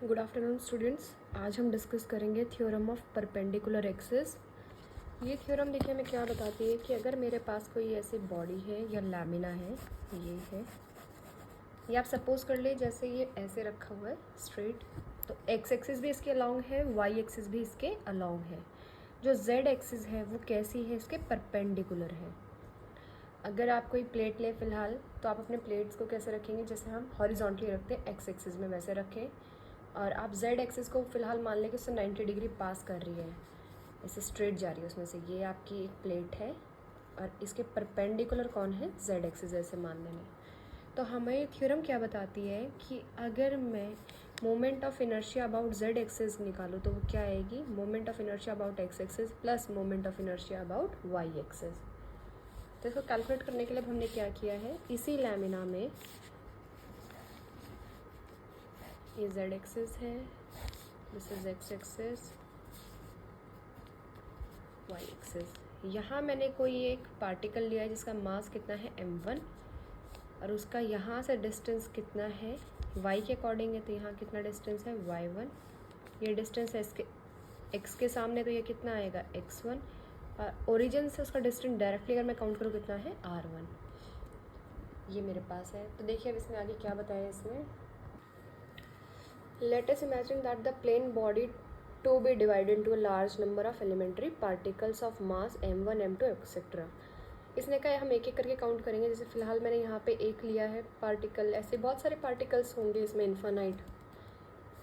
Good afternoon students. आज हम discuss करेंगे थ्योरम ऑफ परपेंडिकुलर एक्सिस। ये थ्योरम देखिए हमें क्या बताती है कि अगर मेरे पास कोई ऐसी बॉडी है या लैमिना है, ये है, या आप सपोज कर ले जैसे ये ऐसे रखा हुआ है स्ट्रेट, तो एक्स एक्सिस भी इसके अलोंग है, वाई एक्सिस भी इसके अलोंग है। जो जेड एक्सिस है वो कैसी है, इसके परपेंडिकुलर है। अगर आप कोई प्लेट लें फ़िलहाल, तो आप अपने प्लेट्स को कैसे रखेंगे, जैसे हम हॉरिजॉन्टली रखते हैं एक्स एक्सिस में, वैसे रखें। और आप जेड एक्सिस को फ़िलहाल मान लें कि उससे 90 डिग्री पास कर रही है, ऐसे स्ट्रेट जा रही है उसमें से। ये आपकी एक प्लेट है और इसके परपेंडिकुलर कौन है, जेड एक्सिस, ऐसे मान लेंगे। तो हमें थ्योरम क्या बताती है कि अगर मैं moment of inertia about Z axis निकालूँ तो वो क्या आएगी, moment of inertia about X axis plus moment of inertia about Y axis. तो इसको कैलकुलेट करने के लिए हमने क्या किया है, इसी लैमिना में ये जेड एक्सिस है, this is X axis, Y axis. यहाँ मैंने कोई एक पार्टिकल लिया है जिसका मास कितना है m1 और उसका यहाँ से डिस्टेंस कितना है y के अकॉर्डिंग है, तो यहाँ कितना डिस्टेंस है y1। ये डिस्टेंस है इसके x के सामने, तो ये कितना आएगा x1। और ओरिजिन से उसका डिस्टेंस डायरेक्टली अगर मैं काउंट करूँ कितना है r1। ये मेरे पास है। तो देखिए अब इसमें आगे क्या बताया इसमें, let us imagine that the plane body to be divided into a large number of elementary particles of mass m1 m2 etc. इसने कहा हम एक एक करके काउंट करेंगे। जैसे फिलहाल मैंने यहाँ पे एक लिया है पार्टिकल, ऐसे बहुत सारे पार्टिकल्स होंगे इसमें इन्फानाइट।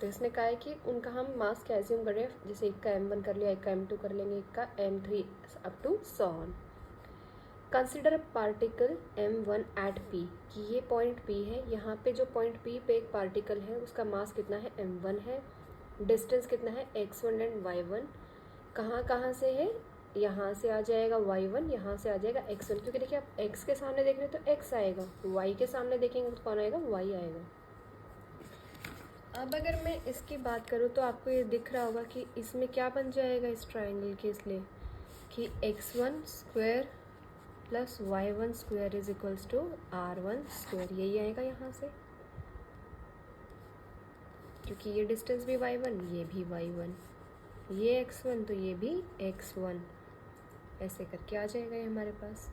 तो इसने कहा है कि उनका हम मास क्या एज्यूम कर रहे हैं, जैसे एक का m1 कर लिया, एक का m2 कर लेंगे, एक का m3 up to so on. Consider particle m1 at p, कि ये पॉइंट p है, यहाँ पे जो पॉइंट p पे एक पार्टिकल है उसका मास कितना है m1 है, डिस्टेंस कितना है x1 एंड y1। कहाँ कहाँ से है, यहाँ से आ जाएगा y1, यहाँ से आ जाएगा x1, क्योंकि देखिए आप x के सामने देख रहे हैं तो x आएगा, y के सामने देखेंगे तो कौन आएगा, y आएगा। अब अगर मैं इसकी बात करूँ तो आपको ये दिख रहा होगा कि इसमें क्या बन जाएगा इस ट्राइंगल के, इसलिए कि x1 square plus y1 square is equals to r1 square, यही आएगा यहाँ से, क्योंकि ये डिस्टेंस भी y1, ये भी y1, ये x1 तो ये भी x1, ऐसे करके आ जाएगा ये हमारे पास।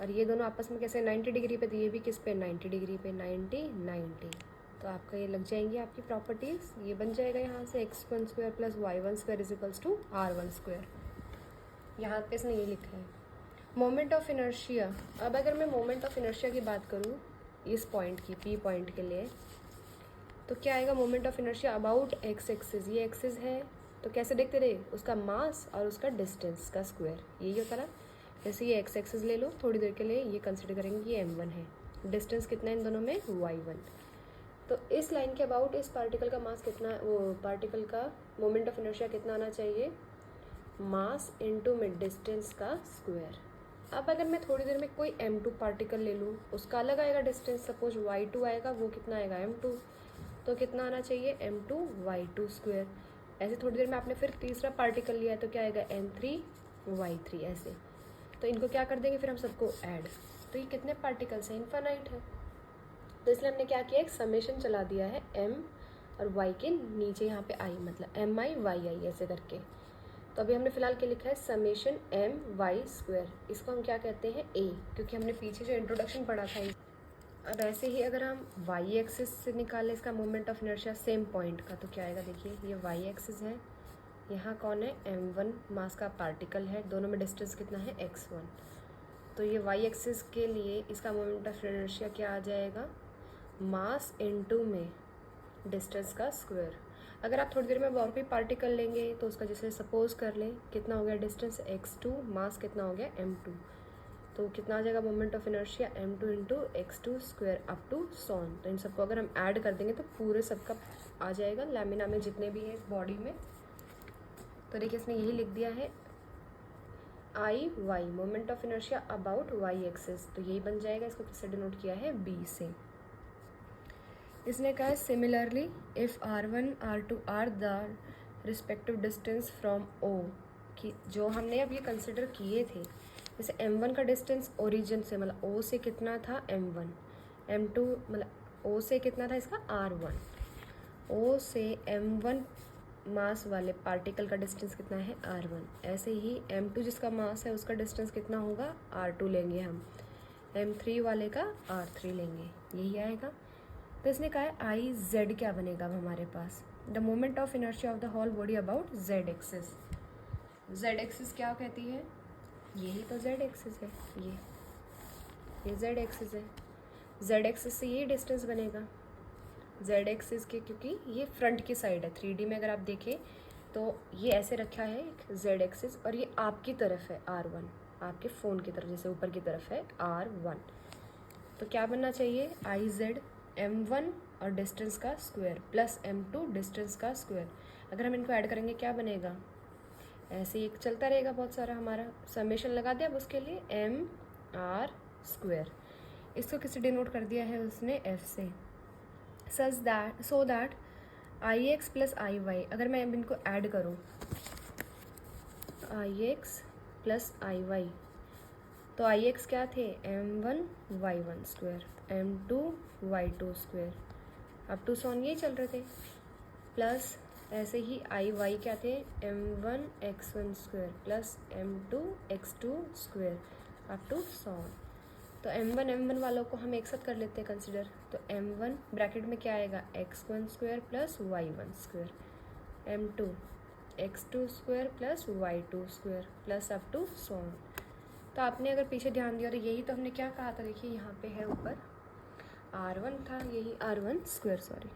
और ये दोनों आपस में कैसे 90 डिग्री पे, तो ये भी किस पे 90 डिग्री पे, 90 90। तो आपका ये लग जाएंगी आपकी प्रॉपर्टीज़, ये बन जाएगा यहाँ से x1 square plus y1 square is equals to r1 square. यहाँ पे इसने ये लिखा है मोमेंट ऑफ इनर्शिया। अब अगर मैं मोमेंट ऑफ इनर्शिया की बात करूँ इस पॉइंट की, पी पॉइंट के लिए, तो क्या आएगा, moment of inertia about X axis, ये एक्सिस है तो कैसे देखते रहे, उसका मास और उसका डिस्टेंस का स्क्वायर, यही होता ना। जैसे ये एक्स एक्सिस ले लो, थोड़ी देर के लिए ये कंसिडर करेंगे, ये m1 है, डिस्टेंस कितना है इन दोनों में, y1। तो इस लाइन के अबाउट इस पार्टिकल का मास कितना, वो पार्टिकल का मोमेंट ऑफ इनर्शिया कितना आना चाहिए, मास इनटू मिड डिस्टेंस का स्क्वायर। अब अगर मैं थोड़ी देर में कोई m2 पार्टिकल ले लूँ, उसका अलग आएगा डिस्टेंस, सपोज y2 आएगा, वो कितना आएगा m2, तो कितना आना चाहिए m2 y2 स्क्वायर। ऐसे थोड़ी देर में आपने फिर तीसरा पार्टिकल लिया है तो क्या आएगा m3 y3, ऐसे। तो इनको क्या कर देंगे फिर हम सबको ऐड, तो ये कितने पार्टिकल्स हैं, इन्फानाइट है। तो इसलिए हमने क्या किया, एक समेशन चला दिया है m और y के नीचे यहाँ पे i, मतलब mi yi ऐसे करके। तो अभी हमने फिलहाल क्या लिखा है, समेशन m y स्क्वायर, इसको हम क्या कहते हैं a, क्योंकि हमने पीछे जो इंट्रोडक्शन पढ़ा था। अब ऐसे ही अगर हम y एक्सिस से निकालें इसका moment of inertia same point का, तो क्या आएगा, देखिए ये y एक्सिस है, यहाँ कौन है, m1 मास का पार्टिकल है, दोनों में डिस्टेंस कितना है x1। तो ये y एक्सिस के लिए इसका मोमेंट ऑफ इनर्शिया क्या आ जाएगा, मास इनटू में डिस्टेंस का स्क्वायर। अगर आप थोड़ी देर में और कोई पार्टिकल लेंगे तो उसका जैसे सपोज कर लें कितना हो गया डिस्टेंस x2, मास कितना हो गया m2, तो कितना आ जाएगा moment of inertia m2 into x2 square up to सोन। तो इन सबको अगर हम ऐड कर देंगे तो पूरे सबका आ जाएगा लैमिना में जितने भी है बॉडी में। तो देखिए इसने यही लिख दिया है I Y, moment of inertia about Y axis, तो यही बन जाएगा। इसको किससे डिनोट किया है, बी से। इसने कहा है similarly if r1 r2 are the respective distance from o, कि जो हमने अब ये कंसिडर किए थे, जैसे m1 का डिस्टेंस ओरिजिन से मतलब o से कितना था m1, m2 मतलब o से कितना था इसका r1, ओ से m1 मास वाले पार्टिकल का डिस्टेंस कितना है r1। ऐसे ही m2 जिसका मास है उसका डिस्टेंस कितना होगा r2 लेंगे हम, m3 वाले का r3 लेंगे, यही आएगा। तो इसने कहा है आई जेड क्या बनेगा अब हमारे पास, the moment of inertia of the whole body about Z axis. Z axis क्या कहती है, यही तो जेड एक्सिस है, ये जेड एक्सिस है। जेड एक्सिस से ये डिस्टेंस बनेगा जेड एक्सिस के, क्योंकि ये फ्रंट की साइड है। 3D में अगर आप देखें तो ये ऐसे रखा है जेड एक्सिस, और ये आपकी तरफ है r1, आपके फ़ोन की तरफ, जैसे ऊपर की तरफ है r1। तो क्या बनना चाहिए, आई जेड m1 और डिस्टेंस का स्क्वायर प्लस m2 डिस्टेंस का स्क्वायर। अगर हम इनको ऐड करेंगे क्या बनेगा, ऐसे ही एक चलता रहेगा बहुत सारा, हमारा समेशन लगा दिया अब उसके लिए m r स्क्वायर। इसको किसी डिनोट कर दिया है उसने f से, so that I X plus I Y. अगर मैं अब इनको ऐड करूँ I X plus I Y, तो आई एक्स क्या थे m1 y1 square, m2 y2 square, अब टू सॉन ये चल रहे थे, प्लस ऐसे ही आई वाई क्या थे m1 x1 square plus m2 x2 square, up to so on. तो m1 वालों को हम एक साथ कर लेते हैं कंसिडर। तो m1 ब्रैकेट में क्या आएगा x1 square plus y1 square, m2 x2 square plus y2 square plus up to so on. तो आपने अगर पीछे ध्यान दिया तो यही तो हमने क्या कहा था, देखिए यहाँ पे है ऊपर r1 था, यही r1 स्क्वायर, सॉरी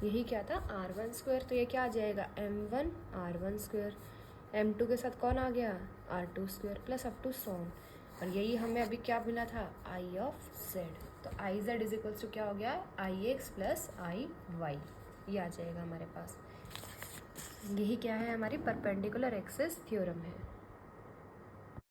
यही क्या था r1 स्क्वायर। तो ये क्या आ जाएगा m1 r1 स्क्वायर, m2 के साथ कौन आ गया r2 square plus up to so on, और यही हमें अभी क्या मिला था आई ऑफ जेड। तो I Z is equals to क्या हो गया I X plus I Y, ये आ जाएगा हमारे पास। यही क्या है हमारी परपेंडिकुलर एक्सिस थ्योरम है।